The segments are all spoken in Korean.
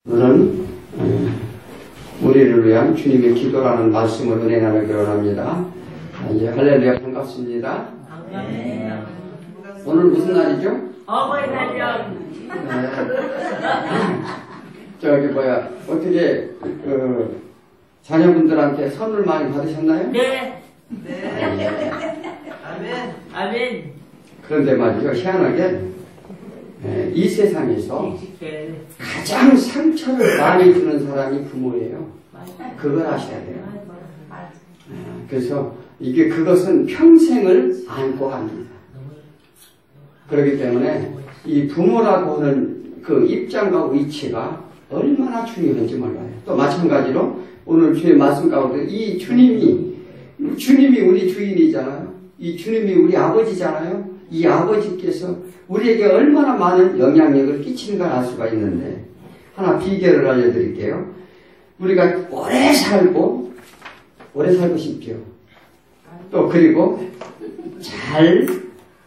오늘은 우리를 위한 주님의 기도라는 말씀을 은혜 나누기로 합니다. 이제 할렐루야 반갑습니다. 오늘 무슨 날이죠? 어버이날이요. 저기 어떻게 자녀분들한테 선물 많이 받으셨나요? 네. 아멘. 아멘. 그런데 말이죠, 희한하게 이 세상에서 가장 상처를 많이 주는 사람이 부모예요. 그걸 아셔야 돼요. 그래서 그것은 평생을 안고 갑니다. 그렇기 때문에 이 부모라고 하는 그 입장과 위치가 얼마나 중요한지 몰라요. 또 마찬가지로 오늘 주의 말씀 가운데 이 주님이 우리 주인이잖아요. 이 주님이 우리 아버지잖아요. 이 아버지께서 우리에게 얼마나 많은 영향력을 끼치는가 알 수가 있는데, 하나 비결을 알려드릴게요. 우리가 오래 살고 싶죠. 또 그리고 잘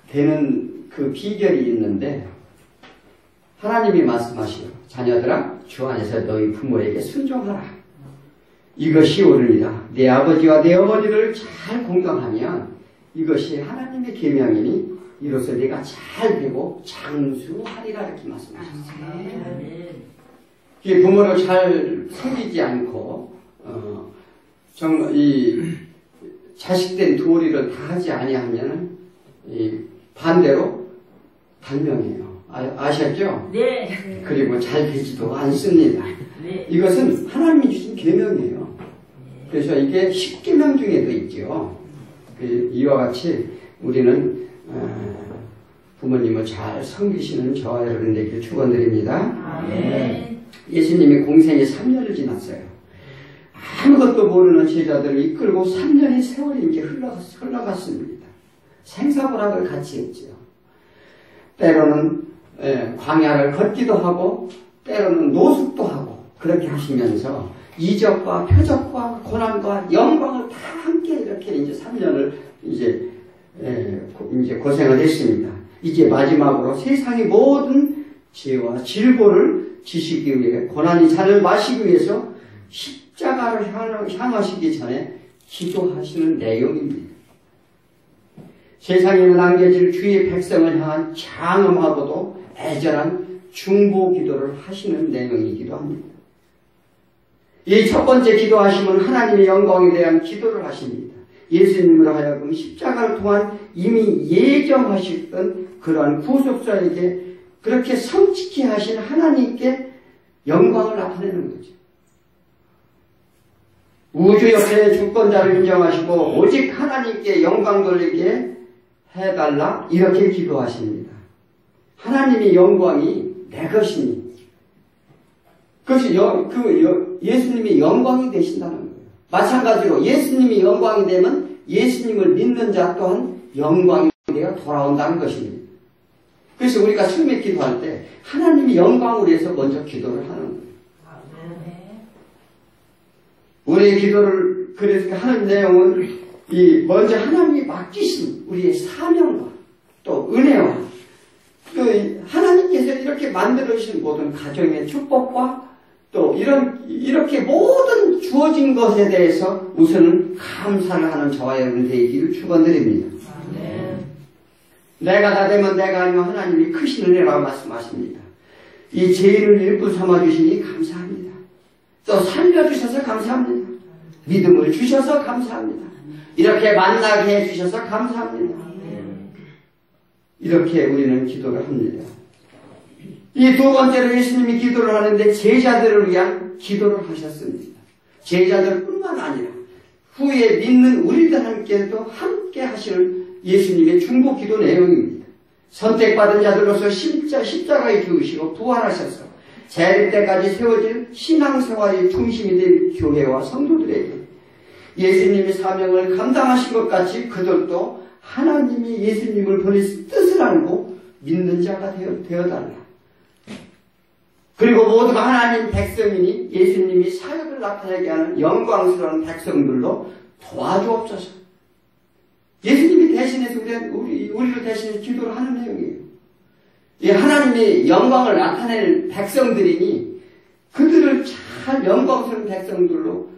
되는 그 비결이 있는데, 하나님이 말씀하시오. 자녀들아, 주 안에서 너희 부모에게 순종하라. 이것이 옳으니라. 내 아버지와 내 어머니를 잘 공경하면 이것이 하나님의 계명이니 이로써 내가 잘 되고 장수하리라, 이렇게 말씀하셨어요. 부모를 잘 섬기지 않고 정말 이 자식된 도리를 다 하지 아니하면 반대로 단명해요. 아셨죠? 네. 그리고 잘 되지도 않습니다. 네. 이것은 하나님이 주신 계명이에요. 그래서 이게 10계명 중에도 있죠. 이와 같이 우리는 부모님을 잘 섬기시는 저와 여러분 되길 축원드립니다. 네. 예수님이 공생이 3년을 지났어요. 아무것도 모르는 제자들을 이끌고 3년의 세월이 이제 흘러갔습니다. 생사고락을 같이 했죠. 때로는 광야를 걷기도 하고 때로는 노숙도 하고 그렇게 하시면서 이적과 표적과 고난과 영광을 다 함께 이렇게 이제 3년을 이제 고생을 했습니다. 이제 마지막으로 세상의 모든 죄와 질고를 지시기 위해 고난이 잔을 마시기 위해서 십자가를 향하시기 전에 기도하시는 내용입니다. 세상에 남겨질 주의 백성을 향한 장엄하고도 애절한 중보 기도를 하시는 내용이기도 합니다. 이 첫 번째 기도하심은 하나님의 영광에 대한 기도를 하십니다. 예수님으로 하여금 십자가를 통한 이미 예정하셨던 그러한 구속자에게 그렇게 성취케 하신 하나님께 영광을 나타내는 거죠. 우주 옆에 주권자를 인정하시고 오직 하나님께 영광 돌리게 해달라, 이렇게 기도하십니다. 하나님의 영광이 내 것이니 그것이 예수님이 영광이 되신다는 거예요. 마찬가지로 예수님이 영광이 되면 예수님을 믿는 자 또한 영광이 되어 돌아온다는 것입니다. 그래서 우리가 처음에 기도할 때 하나님이 영광을 위해서 먼저 기도를 하는 거예요. 우리의 기도를 그래서 하는 내용은 먼저 하나님이 맡기신 우리의 사명과 또 은혜와 또 하나님께서 이렇게 만들어주신 모든 가정의 축복과 또 이렇게 모든 주어진 것에 대해서 우선은 감사를 하는 저와 여러분 되기를 축원드립니다. 내가 다 되면 내가 아니면 하나님이 크신 은혜라고 말씀하십니다. 이 죄인을 일꾼 삼아주시니 감사합니다. 또 살려주셔서 감사합니다. 믿음을 주셔서 감사합니다. 이렇게 만나게 해주셔서 감사합니다. 이렇게 우리는 기도를 합니다. 이 두 번째로 예수님이 기도를 하는데 제자들을 위한 기도를 하셨습니다. 제자들뿐만 아니라 후에 믿는 우리들한테도 함께 하시는 예수님의 중보 기도 내용입니다. 선택받은 자들로서 십자가에 죽으시고 부활하셔서 재림 때까지 세워질 신앙생활의 중심이 된 교회와 성도들에게 예수님의 사명을 감당하신 것 같이 그들도 하나님이 예수님을 보내신 뜻을 알고 믿는 자가 되어달라. 그리고 모두가 하나님 백성이니 예수님이 사역을 나타내게 하는 영광스러운 백성들로 도와주옵소서. 예수님이 대신해서 우리를 대신해서 기도를 하는 내용이에요. 하나님의 영광을 나타낼 백성들이니 그들 잘 영광스러운 백성들로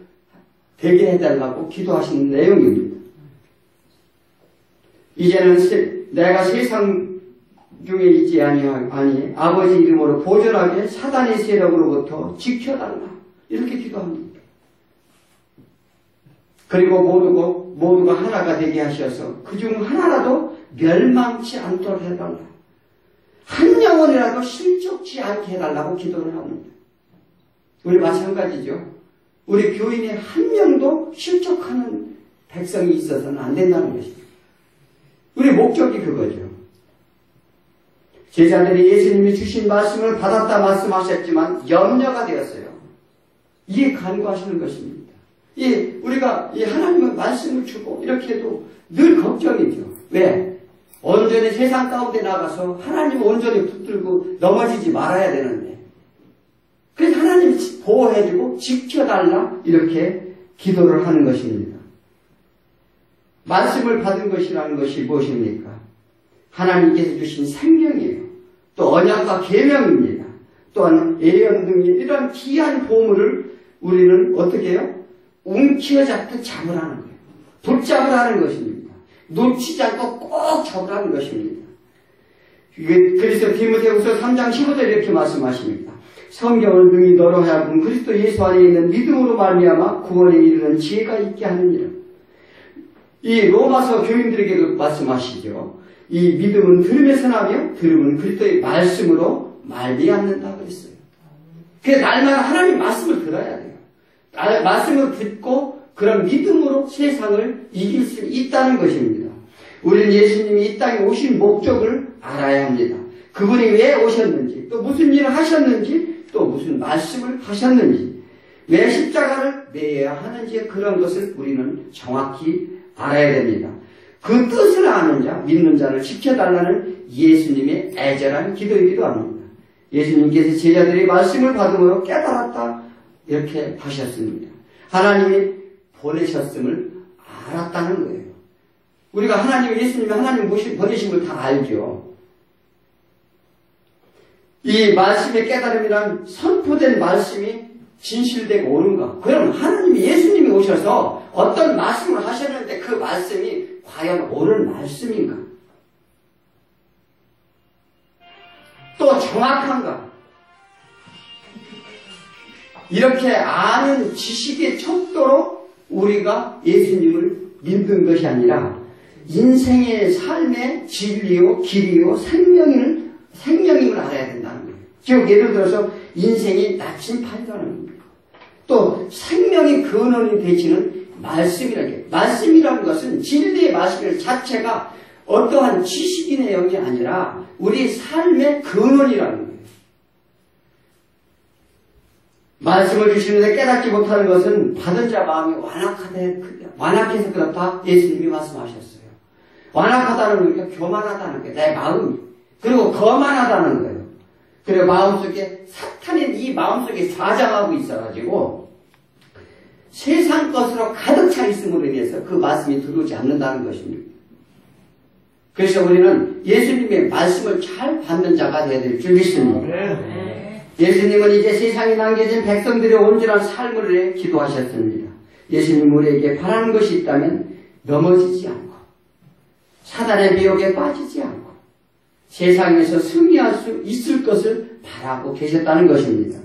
되게 해달라고 기도하시는 내용입니다. 이제는 내가 세상 중에 있지 아니 아버지 이름으로 보존하게 사단의 세력으로부터 지켜달라 이렇게 기도합니다. 그리고 모두가 하나가 되게 하셔서 그중 하나라도 멸망치 않도록 해달라. 한 영혼이라도 실족치 않게 해달라고 기도를 합니다. 우리 마찬가지죠. 우리 교인의 한 명도 실족하는 백성이 있어서는 안 된다는 것입니다. 우리 목적이 그거죠. 제자들이 예수님이 주신 말씀을 받았다 말씀하셨지만 염려가 되었어요. 이에 간구하시는 것입니다. 우리가 하나님의 말씀을 주고 이렇게 해도 늘 걱정이죠. 왜? 온전히 세상 가운데 나가서 하나님 온전히 붙들고 넘어지지 말아야 되는데 그래서 하나님이 보호해주고 지켜달라 이렇게 기도를 하는 것입니다. 말씀을 받은 것이라는 것이 무엇입니까? 하나님께서 주신 생명이에요. 또 언약과 계명입니다. 또한 예언 등의 이런 귀한 보물을 우리는 어떻게 해요? 움켜잡듯 잡으라는 거예요. 붙잡으라는 것입니다. 놓치지 않고 꼭 잡으라는 것입니다. 그래서 디모데후서 3장 15절 이렇게 말씀하십니다. 성경을 능히 너로 하여금 그리스도 예수 안에 있는 믿음으로 말미암아 구원에 이르는 지혜가 있게 하느니라. 이 로마서 교인들에게도 말씀하시죠. 이 믿음은 들음에서 나며 들음은 그리스도의 말씀으로 말미암는다 그랬어요. 그래서 날마다 하나님 말씀을 들어야 돼요. 말씀을 듣고 그런 믿음으로 세상을 이길 수 있다는 것입니다. 우리는 예수님이 이 땅에 오신 목적을 알아야 합니다. 그분이 왜 오셨는지, 또 무슨 일을 하셨는지, 또 무슨 말씀을 하셨는지, 왜 십자가를 매야 하는지 그런 것을 우리는 정확히 알아야 됩니다. 그 뜻을 아는 자, 믿는 자를 지켜달라는 예수님의 애절한 기도이기도 합니다. 예수님께서 제자들이 말씀을 받음으로 깨달았다 이렇게 하셨습니다. 하나님이 보내셨음을 알았다는 거예요. 우리가 예수님이 하나님 보내신 걸 다 알죠. 이 말씀의 깨달음이란 선포된 말씀이 진실되고 옳은가? 그럼 하나님이 예수님이 오셔서 어떤 말씀을 하셨는데 그 말씀이 과연 옳은 말씀인가? 또 정확한가? 이렇게 아는 지식의 척도로 우리가 예수님을 믿는 것이 아니라 인생의 삶의 진리요, 길이요, 생명임을 알아야 된다는 거예요. 즉 예를 들어서 인생이 나침판이라는 겁니다. 또 생명의 근원이 되시는 말씀이라는 게 말씀이라는 것은 진리의 말씀 자체가 어떠한 지식의 내용이 아니라 우리 삶의 근원이라는 거예요. 말씀을 주시는데 깨닫지 못하는 것은 받은 자 마음이 완악해서 그렇다 예수님이 말씀하셨어요. 완악하다는 거니까 교만하다는 거예요. 내 마음이. 그리고 거만하다는 거예요. 그리고 마음속에 사탄이 이 마음속에 사장하고 있어가지고 세상 것으로 가득 차 있음으로 인해서 그 말씀이 들어오지 않는다는 것입니다. 그래서 우리는 예수님의 말씀을 잘 받는 자가 되어야 될 줄 믿습니다. 예수님은 이제 세상에 남겨진 백성들의 온전한 삶을 위해 기도하셨습니다. 예수님 우리에게 바라는 것이 있다면 넘어지지 않고 사단의 미혹에 빠지지 않고 세상에서 승리할 수 있을 것을 바라고 계셨다는 것입니다.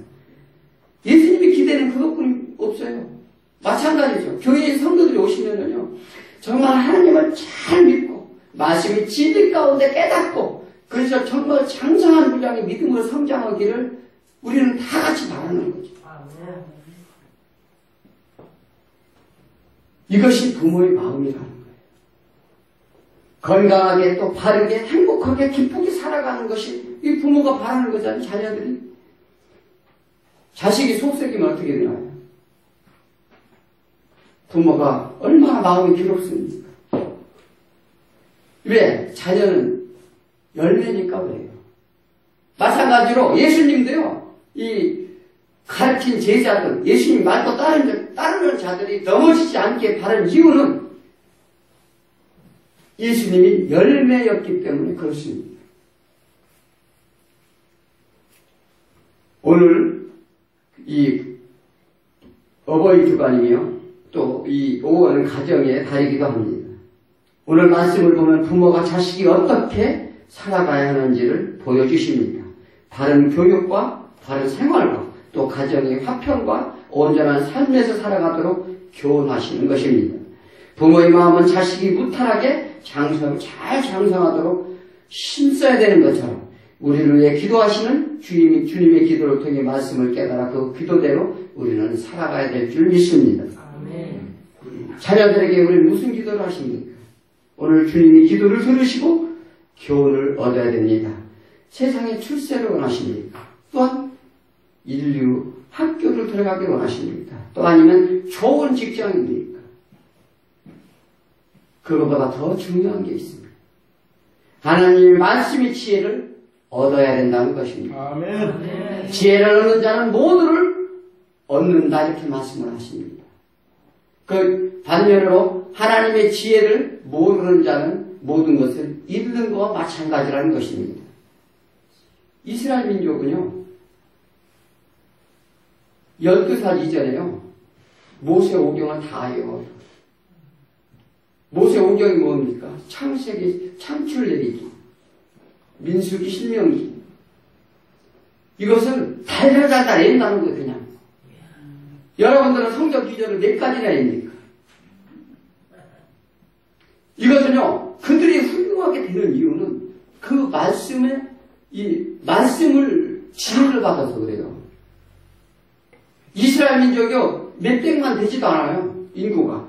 예수님이 기대는 그것뿐이 없어요. 마찬가지죠. 교회의 성도들이 오시면요 정말 하나님을 잘 믿고 말씀이 진리 가운데 깨닫고 그래서 정말 장성한 분량의 믿음으로 성장하기를 우리는 다 같이 바라는 거죠. 이것이 부모의 마음이라는 거예요. 건강하게 또 바르게 행복하게 기쁘게 살아가는 것이 이 부모가 바라는 거잖아요. 자녀들이. 자식이 속썩이면 어떻게 되나요? 부모가 얼마나 마음이 괴롭습니까? 왜? 자녀는 열매니까 그래요. 마찬가지로 예수님도요. 이 가르친 제자들, 예수님 말도 따르는 자들이 넘어지지 않게 바른 이유는 예수님이 열매였기 때문에 그렇습니다. 오늘 이 어버이 주간이며 또 이 5월은 가정의 달이기도 합니다. 오늘 말씀을 보면 부모가 자식이 어떻게 살아가야 하는지를 보여주십니다. 바른 교육과 바른 생활과 또 가정의 화평과 온전한 삶에서 살아가도록 교훈하시는 것입니다. 부모의 마음은 자식이 무탈하게 잘 장성하도록 힘써야 되는 것처럼 우리를 위해 기도하시는 주님의 기도를 통해 말씀을 깨달아 그 기도대로 우리는 살아가야 될 줄 믿습니다. 아멘. 자녀들에게 우리는 무슨 기도를 하십니까? 오늘 주님이 기도를 들으시고 교훈을 얻어야 됩니다. 세상에 출세를 원하십니까? 또한 인류 학교를 들어가기 원하십니까? 또 아니면 좋은 직장입니까? 그것보다 더 중요한 게 있습니다. 하나님의 말씀의 지혜를 얻어야 된다는 것입니다. 아멘. 지혜를 얻는 자는 모두를 얻는다 이렇게 말씀을 하십니다. 그 반면으로 하나님의 지혜를 모르는 자는 모든 것을 잃는 것과 마찬가지라는 것입니다. 이스라엘 민족은요 12살 이전에요 모세 오경을 다 외워요. 모세 오경이 뭡니까? 창세기, 창출내리기, 민수기, 신명기. 이것을 달달달달 외운다는 거예요, 그냥. 여러분들은 성경 기절을 몇 가지나 합니까? 이것은요, 그들이 훌륭하게 되는 이유는 그 말씀을 지혜를 받아서 그래요. 이스라엘 민족이요, 몇백만 되지도 않아요, 인구가.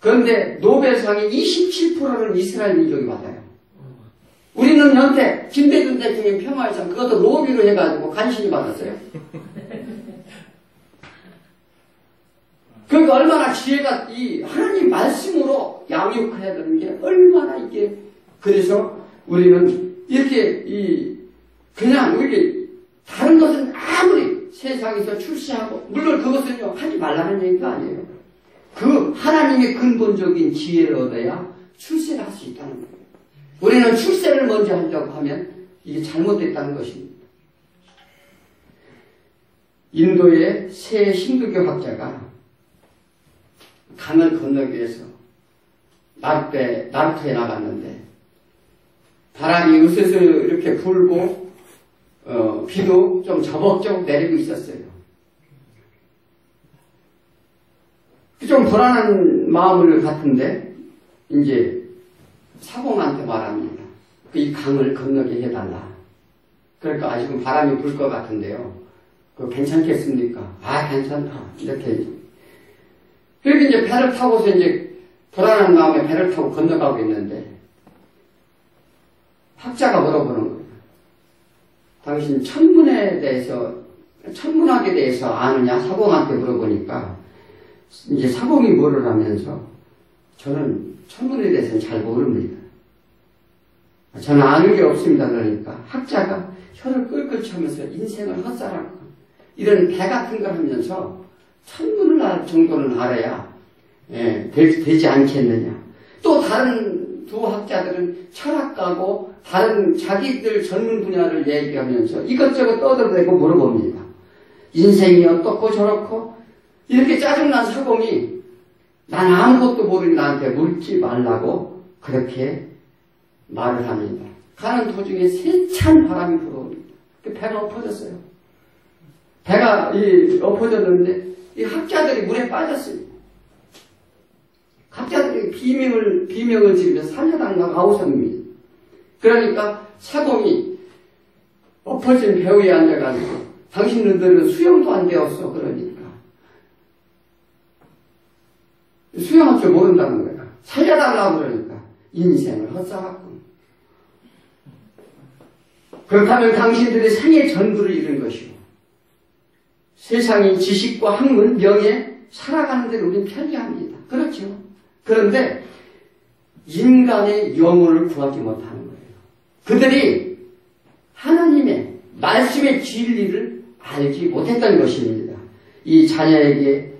그런데 노벨상이 27%를 이스라엘 민족이 받아요. 우리는 현재 김대중 대통령 평화회상 그것도 로비로 해가지고 간신히 받았어요. 그러니까 얼마나 지혜가 이 하나님 말씀으로 양육해야 되는 게 얼마나 이게 그래서 우리는 이렇게 그냥 우리 다른 것은 아무리 세상에서 출세하고 물론 그것은요 하지 말라는 얘기가 아니에요. 그 하나님의 근본적인 지혜를 얻어야 출세를 할 수 있다는 거예요. 우리는 출세를 먼저 하려고 하면 이게 잘못됐다는 것입니다. 인도의 새 힌두교 학자가 강을 건너기 위해서 나루터에 나갔는데 바람이 으스스 이렇게 불고 비도 좀 저벅저벅 내리고 있었어요. 좀 불안한 마음을 갖는데 이제 사공한테 말합니다. 이 강을 건너게 해달라. 그러니까 지금 바람이 불 것 같은데요. 괜찮겠습니까? 아 괜찮다. 이렇게 그렇게 이제 배를 타고서 이제 불안한 마음에 배를 타고 건너가고 있는데 학자가 물어보는 거예요. 당신 천문학에 대해서 아느냐? 사공한테 물어보니까 이제 사공이 뭐를 하면서 저는 천문에 대해서는 잘 모릅니다. 저는 아는 게 없습니다. 그러니까 학자가 혀를 끌끌 차면서 인생을 헛살았고 이런 배 같은 걸 하면서 천문을 알 정도는 알아야 되지 않겠느냐. 또 다른 두 학자들은 철학가고 다른 자기들 전문 분야를 얘기하면서 이것저것 떠들어대고 물어봅니다. 인생이 어떻고 저렇고 이렇게 짜증난 사공이 난 아무것도 모르니 나한테 묻지 말라고 그렇게 말을 합니다. 가는 도중에 세찬 바람이 불어옵니다. 배가 엎어졌어요. 배가 엎어졌는데 이 학자들이 물에 빠졌습니다. 학자들이 비명을 지르면서 살려달라고 아우성입니다. 그러니까 사공이 엎어진 배 위에 앉아가지고 당신들은 수영도 안 배웠어. 그러니까 수영할 줄 모른다는 거야. 살려달라고 그러니까 인생을 헛살았군. 그렇다면 당신들의 생애 전부를 잃은 것이고 세상의 지식과 학문, 명예 살아가는 데는 우리는 편리합니다. 그렇죠. 그런데 인간의 영혼을 구하지 못하는 거예요. 그들이 하나님의 말씀의 진리를 알지 못했던 것입니다. 이 자녀에게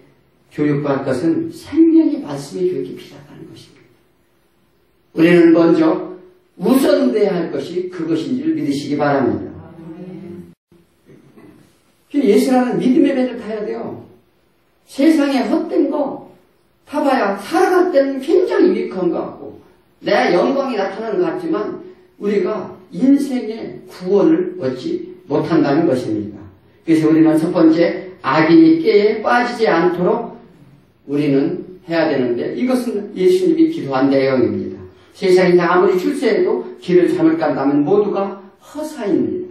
교육받을 것은 생명의 말씀의 교육이 필요하다는 것입니다. 우리는 먼저 우선돼야 할 것이 그것인지를 믿으시기 바랍니다. 예수라는 믿음의 배를 타야 돼요. 세상에 헛된 거 봐봐야 살아갈 때는 굉장히 유익한 것 같고 내 영광이 나타나는 것 같지만 우리가 인생의 구원을 얻지 못한다는 것입니다. 그래서 우리는 첫 번째 악인이 깨에 빠지지 않도록 우리는 해야 되는데 이것은 예수님이 기도한 내용입니다. 세상이 아무리 출세해도 길을 잘못 간다면 모두가 허사입니다.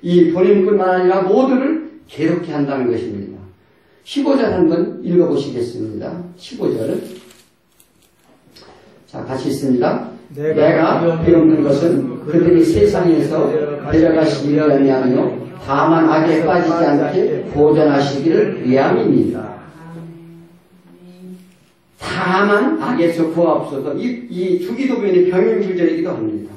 이 본인뿐만 아니라 모두를 괴롭게 한다는 것입니다. 15절 한번 읽어보시겠습니다. 15절을 자 같이 있습니다. 내가 배우는 것은 그들이 세상에서 데려가시기 위함이며 다만 악에 빠지지 않게 보존하시기를 위함입니다. 다만 악에서 구하옵소서. 이 주기도문이 병행주절이기도 합니다.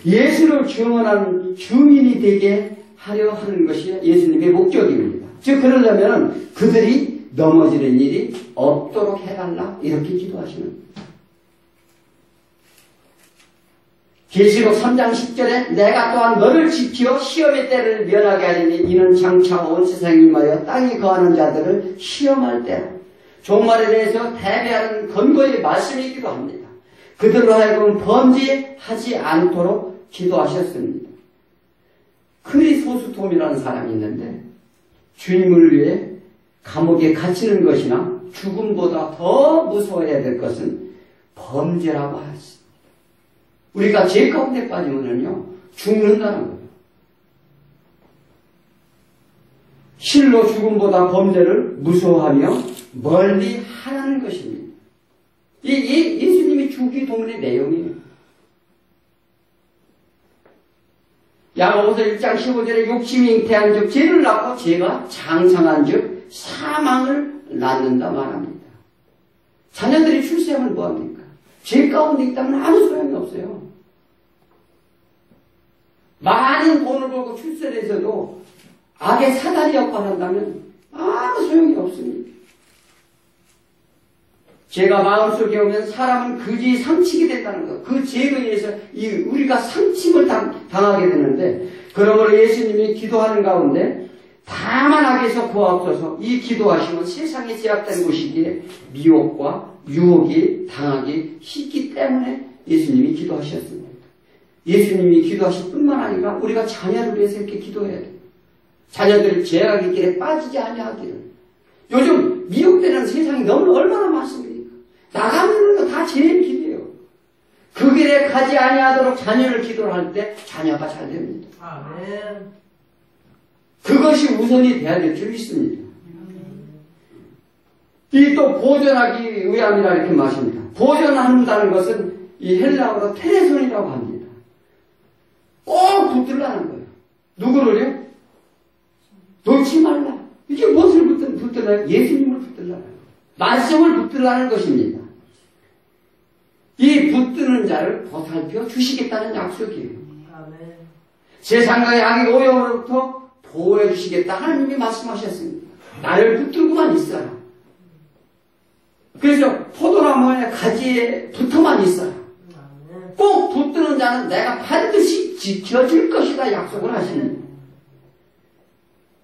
예수를 증언하는 증인이 되게 하려 하는 것이 예수님의 목적입니다. 즉 그러려면 그들이 넘어지는 일이 없도록 해달라 이렇게 기도하시는 겁니다. 계시록 3장 10절에 내가 또한 너를 지켜 시험의 때를 면하게 하리니 이는 장차 온 세상에 임하여 땅에 거하는 자들을 시험할 때라. 종말에 대해서 대비하는 권고의 말씀이기도 합니다. 그들로 하여금 범죄하지 않도록 기도하셨습니다. 크리소스톰이라는 사람이 있는데 주님을 위해 감옥에 갇히는 것이나 죽음보다 더 무서워해야 될 것은 범죄라고 하였습니다. 우리가 죄 가운데 빠지면요 죽는다는 거예요. 실로 죽음보다 범죄를 무서워하며 멀리 하라는 것입니다. 예수님이 주기도문의 내용이에요. 야고보서 1장 15절에 욕심이 잉태한 즉 죄를 낳고 죄가 장성한 즉 사망을 낳는다 말합니다. 자녀들이 출세하면 뭐합니까? 죄 가운데 있다면 아무 소용이 없어요. 많은 돈을 벌고 출세를 해서도 악의 사다리 역할을 한다면 아무 소용이 없습니다. 죄가 마음속에 오면 사람은 그지 상치게 된다는 것. 그 죄로 인해서 우리가 상침을 당하게 되는데 그러므로 예수님이 기도하는 가운데 다만 악에서 구하옵소서 이 기도하시면 세상에 제약된 곳이기에 미혹과 유혹이 당하기 쉽기 때문에 예수님이 기도하셨습니다. 예수님이 기도하실 뿐만 아니라 우리가 자녀를 위해서 이렇게 기도해야 돼요. 자녀들이 죄악의 길에 빠지지 아니하기를. 요즘 미혹되는 세상이 너무 얼마나 많습니까? 나가는 거 다 죄의 길이에요. 그 길에 가지 아니하도록 자녀를 기도를 할 때 자녀가 잘 됩니다. 아멘. 그것이 우선이 돼야 될 줄 믿습니다. 이 또 보존하기 위함이라 이렇게 말합니다. 보존한다는 것은 이 헬라어로 테레손이라고 합니다. 꼭 붙들라는 거예요. 누구를요? 놓지 말라. 이게 무엇을 붙들라요? 예수님을 붙들라는 거예요. 말씀을 붙들라는 것입니다. 이 붙드는 자를 보살펴 주시겠다는 약속이에요. 세상과의 악의 오염으로부터 보호해 주시겠다 하나님이 말씀하셨습니다. 나를 붙들고만 있어라. 그래서 포도나무의 가지에 붙어만 있어라. 꼭 붙드는 자는 내가 반드시 지켜줄 것이다 약속을 하십니다.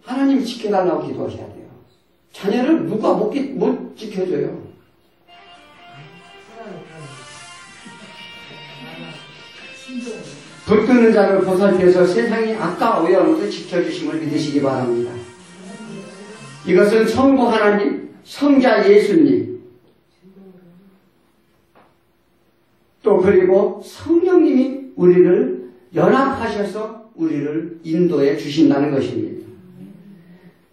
하나님이 지켜달라고 기도하셔야 돼요. 자녀를 누가 못 지켜줘요. 붙드는 자를 보살펴서 세상이 악과 오염으로부터 지켜주심을 믿으시기 바랍니다. 이것은 성부 하나님, 성자 예수님, 또 그리고 성령님이 우리를 연합하셔서 우리를 인도해 주신다는 것입니다.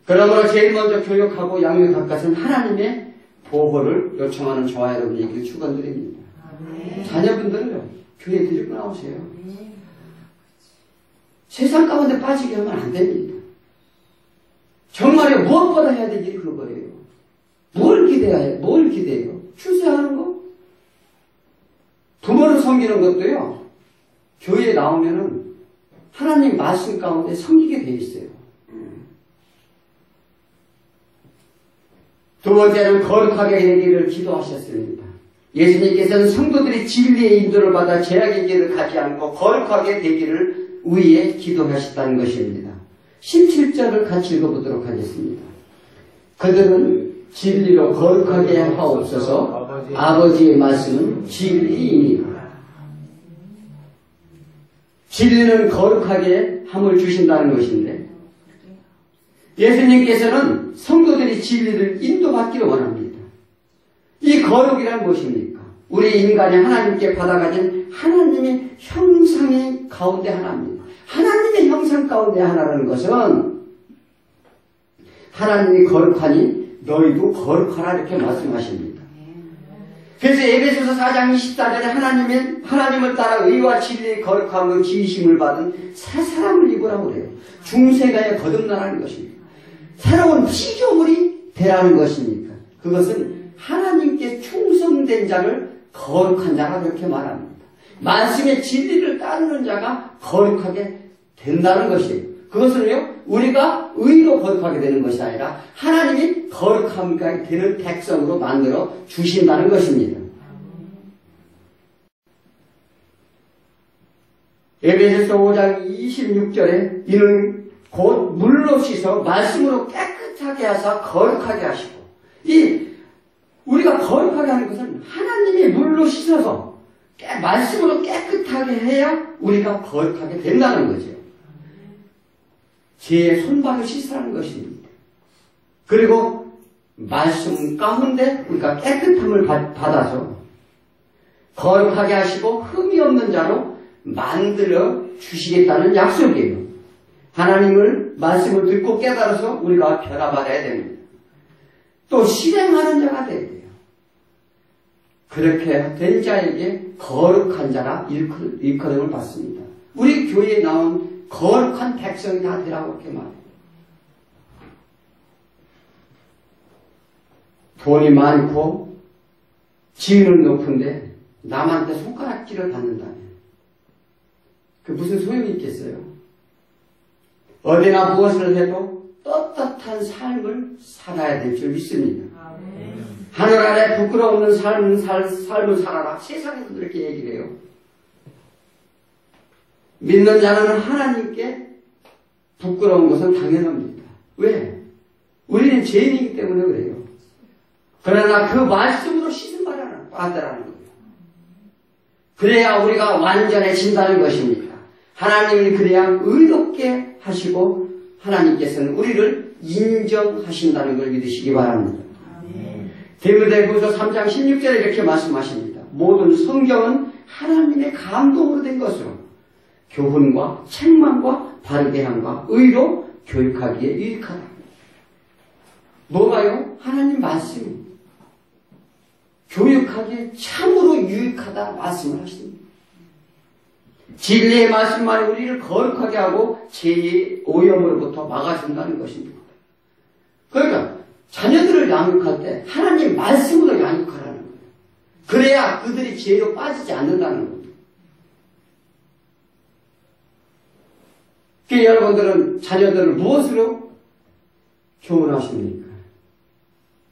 그러므로 제일 먼저 교육하고 양육할 것은 하나님의 보호를 요청하는 저와 여러분에게 축원드립니다. 자녀분들은요, 교회 데리고 나오세요. 세상 가운데 빠지게 하면 안 됩니다. 정말에 무엇보다 해야 될 일이 그거예요. 뭘 기대해요? 출세하는 거? 부모를 섬기는 것도요, 교회에 나오면은 하나님 말씀 가운데 섬기게 돼 있어요. 두 번째는 거룩하게 되기를 기도하셨습니다. 예수님께서는 성도들이 진리의 인도를 받아 죄악의 길을 가지 않고 거룩하게 되기를 위해 기도하셨다는 것입니다. 17절을 같이 읽어보도록 하겠습니다. 그들은 진리로 거룩하게 하옵소서. 아버지의 말씀은 진리이니라. 진리는 거룩하게 함을 주신다는 것인데, 예수님께서는 성도들이 진리를 인도받기를 원합니다. 이 거룩이란 무엇입니까? 우리 인간이 하나님께 받아가진 하나님의 형상의 가운데 하나입니다. 하나님의 형상 가운데 하나라는 것은 하나님이 거룩하니 너희도 거룩하라 이렇게 말씀하십니다. 그래서 에베소서 4장 24절에 하나님을 따라 의와 진리의 거룩함으로 지으심을 받은 새 사람을 입으라고 그래요. 중생아에 거듭나라는 것입니다. 새로운 피조물이 되라는 것입니까? 그것은 하나님께 충성된 자를 거룩한 자가 그렇게 말합니다. 말씀의 진리를 따르는 자가 거룩하게 된다는 것이에요. 그것은요, 우리가 의로 거룩하게 되는 것이 아니라 하나님이 거룩하게 되는 백성으로 만들어 주신다는 것입니다. 에베소서 5장 26절에 이는 곧 물로 씻어 말씀으로 깨끗하게 하사 거룩하게 하시고, 우리가 거룩하게 하는 것은 하나님이 물로 씻어서 말씀으로 깨끗하게 해야 우리가 거룩하게 된다는 거죠. 죄의 손발을 씻으라는 것입니다. 그리고 말씀 가운데 우리가 깨끗함을 받아서 거룩하게 하시고 흠이 없는 자로 만들어 주시겠다는 약속이에요. 하나님을 말씀을 듣고 깨달아서 우리가 변화받아야 됩니다. 또 실행하는 자가 돼야 돼요. 그렇게 된 자에게 거룩한 자라 일컬음을 받습니다. 우리 교회에 나온 거룩한 백성이 다 되라고 이렇게 말해요. 돈이 많고 지위는 높은데 남한테 손가락질을 받는다면 그 무슨 소용이 있겠어요? 어디나 무엇을 해도 떳떳한 삶을 살아야 될 줄 믿습니다. 하늘 아래 부끄러움 없는 삶을 살아라. 세상에서 그렇게 얘기를 해요. 믿는 자는 하나님께 부끄러운 것은 당연합니다. 왜? 우리는 죄인이기 때문에 그래요. 그러나 그 말씀으로 씻음 받으라는 거예요. 그래야 우리가 완전해진다는 것입니다. 하나님은 그래야 의롭게 하시고 하나님께서는 우리를 인정하신다는 걸 믿으시기 바랍니다. 디모데후서 3장 16절에 이렇게 말씀하십니다. 모든 성경은 하나님의 감동으로 된 것으로 교훈과 책망과 바르게 함과 의로 교육하기에 유익하다. 뭐가요? 하나님 말씀이 교육하기에 참으로 유익하다 말씀을 하십니다. 진리의 말씀만이 우리를 거룩하게 하고 죄의 오염으로부터 막아준다는 것입니다. 그러니까 자녀들을 양육할 때 하나님 말씀으로 양육하라는 거예요. 그래야 그들이 죄로 빠지지 않는다는 겁니다. 그러니까 여러분들은 자녀들을 무엇으로 교훈하십니까?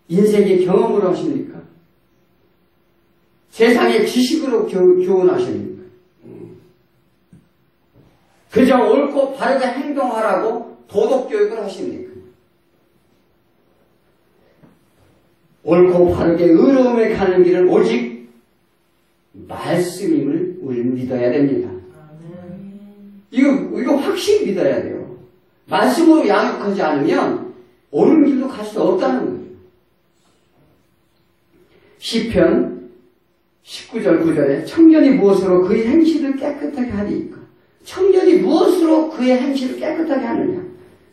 인생의 경험으로 하십니까? 세상의 지식으로 교훈하십니까? 그저 옳고 바르게 행동하라고 도덕교육을 하십니까? 옳고 바르게 의로움에 가는 길은 오직 말씀임을 우리는 믿어야 됩니다. 이거 확실히 믿어야 돼요. 말씀으로 양육하지 않으면 옳은 길로 갈 수 없다는 거예요. 시편 19절 9절에 청년이 무엇으로 그의 행실을 깨끗하게 하리이까? 청년이 무엇으로 그의 행실을 깨끗하게 하느냐?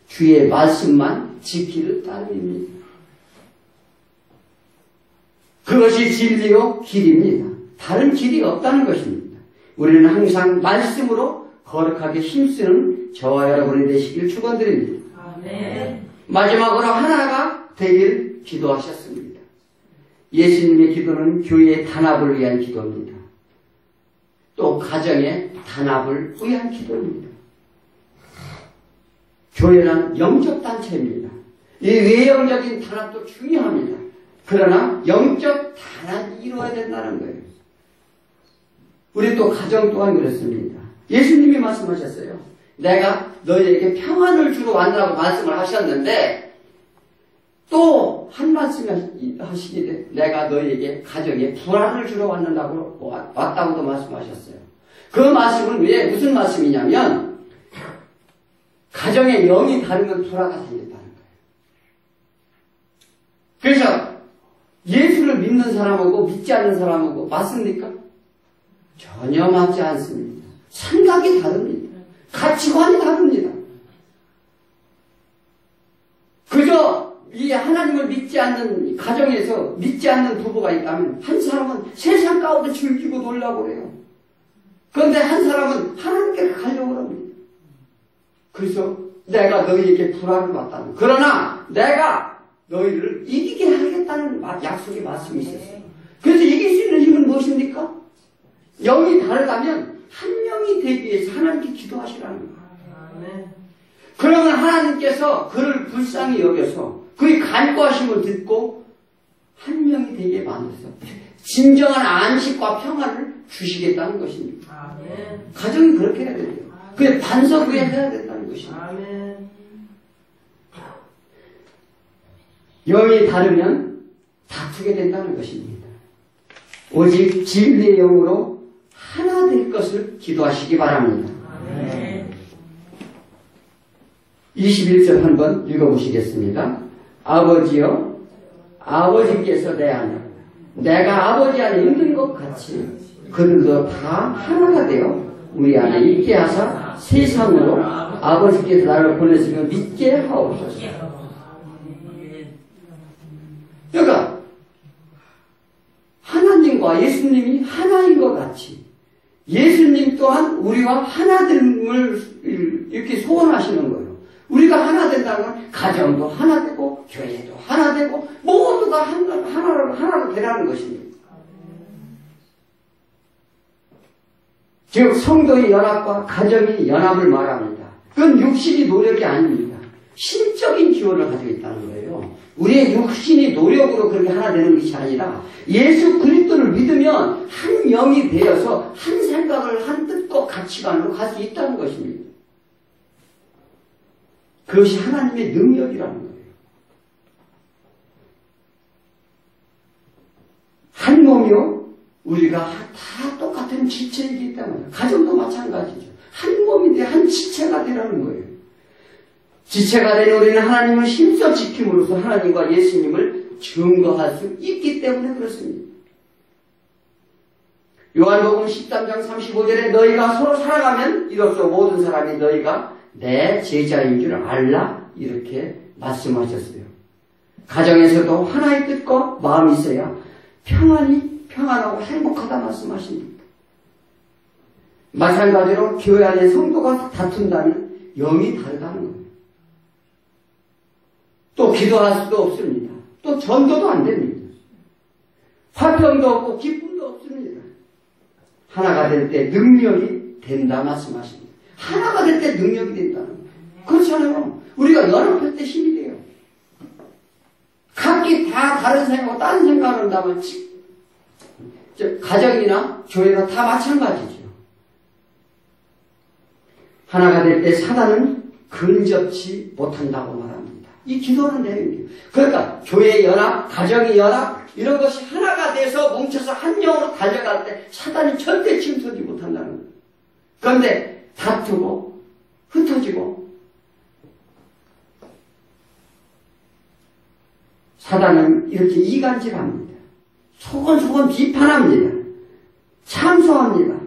주의 말씀만 지키를 따름입니다. 그것이 진리요 길입니다. 다른 길이 없다는 것입니다. 우리는 항상 말씀으로 거룩하게 힘쓰는 저와 여러분이 되시길 축원드립니다. 아멘. 마지막으로 하나가 되길 기도하셨습니다. 예수님의 기도는 교회의 단합을 위한 기도입니다. 또 가정의 단합을 위한 기도입니다. 교회는 영적 단체입니다. 이 외형적인 단합도 중요합니다. 그러나 영적 단합이 이루어야 된다는 거예요. 우리 또 가정 또한 그렇습니다. 예수님이 말씀하셨어요. 내가 너희에게 평안을 주러 왔다고 말씀을 하셨는데 또 한 말씀 하시기를 내가 너희에게 가정에 불안을 주러 왔다고도 말씀하셨어요. 그 말씀은 왜 무슨 말씀이냐면 가정의 영이 다르면 불화가 생긴다는 거예요. 그래서 예수를 믿는 사람하고 믿지 않는 사람하고 맞습니까? 전혀 맞지 않습니다. 생각이 다릅니다. 가치관이 다릅니다. 그저 이 하나님을 믿지 않는 가정에서 믿지 않는 부부가 있다면 한 사람은 세상 가운데 즐기고 놀라고 그래요. 그런데 한 사람은 하나님께 가려고 합니다. 그래서 내가 너희에게 불화를 받다는 그러나 내가 너희를 이기게 하겠다는 약속의 말씀이 있었어요. 그래서 이길 수 있는 힘은 무엇입니까? 영이 다르다면 한 명이 되기 위해서 하나님께 기도하시라는 거예요. 그러면 하나님께서 그를 불쌍히 여겨서 그의 간구하심을 듣고 한 명이 되게 만들어서 진정한 안식과 평안을 주시겠다는 것입니다. 가정이 그렇게 해야 돼요. 그게 반석위에 해야 된다는 것입니다. 영이 다르면 다투게 된다는 것입니다. 오직 진리의 영으로 하나 될 것을 기도하시기 바랍니다. 21절 한번 읽어보시겠습니다. 아버지여, 아버지께서 내 안에 내가 아버지 안에 있는 것 같이 그들도 다 하나가 되어 우리 안에 있게 하사 세상으로 아버지께서 나를 보내시며 믿게 하옵소서. 그러니까 하나님과 예수님이 하나인 것 같이 예수님 또한 우리와 하나됨을 이렇게 소원하시는 거예요. 우리가 하나 된다는 건 가정도 하나 되고 교회도 하나 되고 모두가 하나로 되라는 것입니다. 즉 성도의 연합과 가정의 연합을 말합니다. 그건 육신의 노력이 아닙니다. 신적인 기원을 가지고 있다는 거예요. 우리의 육신이 노력으로 그렇게 하나 되는 것이 아니라 예수 그리스도를 믿으면 한 영이 되어서 한 생각을 한 뜻과 가치관으로 갈 수 있다는 것입니다. 그것이 하나님의 능력이라는 거예요. 한 몸이요. 우리가 다 똑같은 지체이기 때문에 가정도 마찬가지죠. 한 몸인데 한 지체가 되라는 거예요. 지체가 된 우리는 하나님을 힘써 지킴으로써 하나님과 예수님을 증거할 수 있기 때문에 그렇습니다. 요한복음 13장 35절에 너희가 서로 살아가면 이로써 모든 사람이 너희가 내 제자인 줄 알라 이렇게 말씀하셨어요. 가정에서도 하나의 뜻과 마음이 있어야 평안하고 행복하다 말씀하십니다. 마찬가지로 교회 안에 성도가 다툰다면 영이 다르다는 거예요. 또 기도할 수도 없습니다. 또 전도도 안 됩니다. 화평도 없고 기쁨도 없습니다. 하나가 될 때 능력이 된다 말씀하십니다. 하나가 될 때 능력이 된다는 거예요. 그렇잖아요. 우리가 연합할 때 힘이 돼요. 각기 다 다른 생각하고 다른 생각을 한다면 가정이나 교회가 다 마찬가지죠. 하나가 될 때 사단은 근접치 못한다고 말합니다. 이 기도하는 내용이에요. 그러니까 교회 연합, 가정의 연합 이런 것이 하나가 돼서 뭉쳐서 한 영으로 달려갈 때 사단이 절대 침투하지 못한다는 거예요. 그런데 다투고 흩어지고 사단은 이렇게 이간질합니다. 소곤소곤 비판합니다. 참소합니다.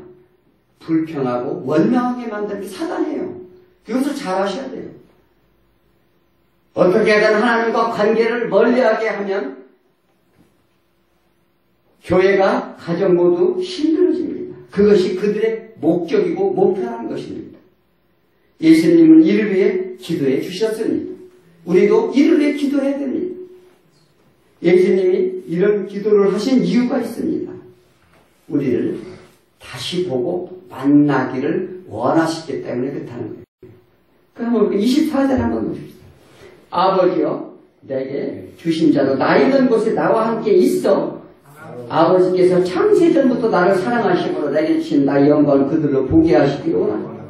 불평하고 원망하게 만드는 게 사단이에요. 그것을 잘 아셔야 돼요. 어떻게든 하나님과 관계를 멀리하게 하면 교회가 가정 모두 힘들어집니다. 그것이 그들의 목적이고 목표라는 것입니다. 예수님은 이를 위해 기도해 주셨습니다. 우리도 이를 위해 기도해야 됩니다. 예수님이 이런 기도를 하신 이유가 있습니다. 우리를 다시 보고 만나기를 원하시기 때문에 그렇다는 거예요. 그러면 24절 한번 보십시오. 아버지여 내게 주신 자도 나 있는 곳에 나와 함께 있어 아버지께서 창세전부터 나를 사랑하심으로 내게 주신 나의 영광을 그들로 보게 하시기를 원합니다.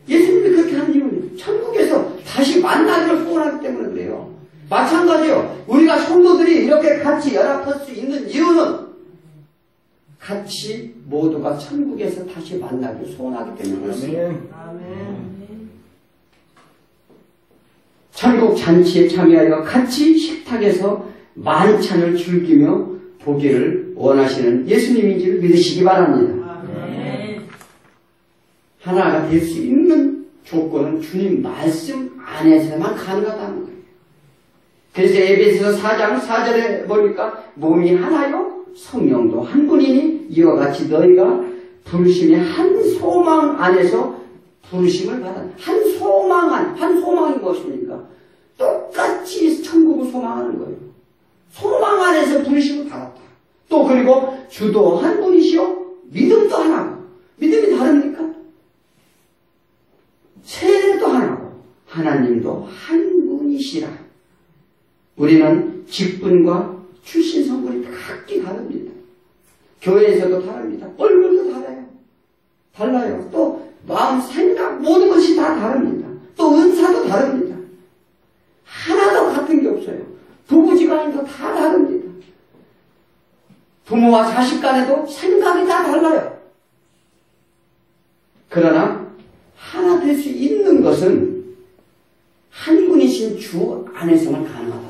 예수님이 그렇게 하는 이유는 천국에서 다시 만나기를 소원하기 때문에 그래요. 마찬가지요. 우리가 성도들이 이렇게 같이 연합할 수 있는 이유는 같이 모두가 천국에서 다시 만나길 소원하기 때문에 그렇습니다. 천국 잔치에 참여하여 같이 식탁에서 만찬을 즐기며 보기를 원하시는 예수님인지를 믿으시기 바랍니다. 하나가 될 수 있는 조건은 주님 말씀 안에서만 가능하다는 거예요. 그래서 에베소서 4장 4절에 보니까 몸이 하나요 성령도 한 분이니 이와 같이 너희가 부르심의 한 소망 안에서 부르심을 받아. 한 소망이 무엇입니까? 똑같이 천국을 소망하는 거예요. 소망 안에서 부르심을 받았다. 또 그리고 주도 한 분이시오 믿음도 하나고. 믿음이 다릅니까? 세례도 하나고 하나님도 한 분이시라. 우리는 직분과 출신 성분이 각기 다릅니다. 교회에서도 다릅니다. 얼굴도 달라요. 또 마음, 생각 모든 것이 다 다릅니다. 또 은사도 다릅니다. 하나도 같은 게 없어요. 부부지간에도 다 다릅니다. 부모와 자식 간에도 생각이 다 달라요. 그러나 하나 될 수 있는 것은 한 분이신 주 안에서만 가능하다.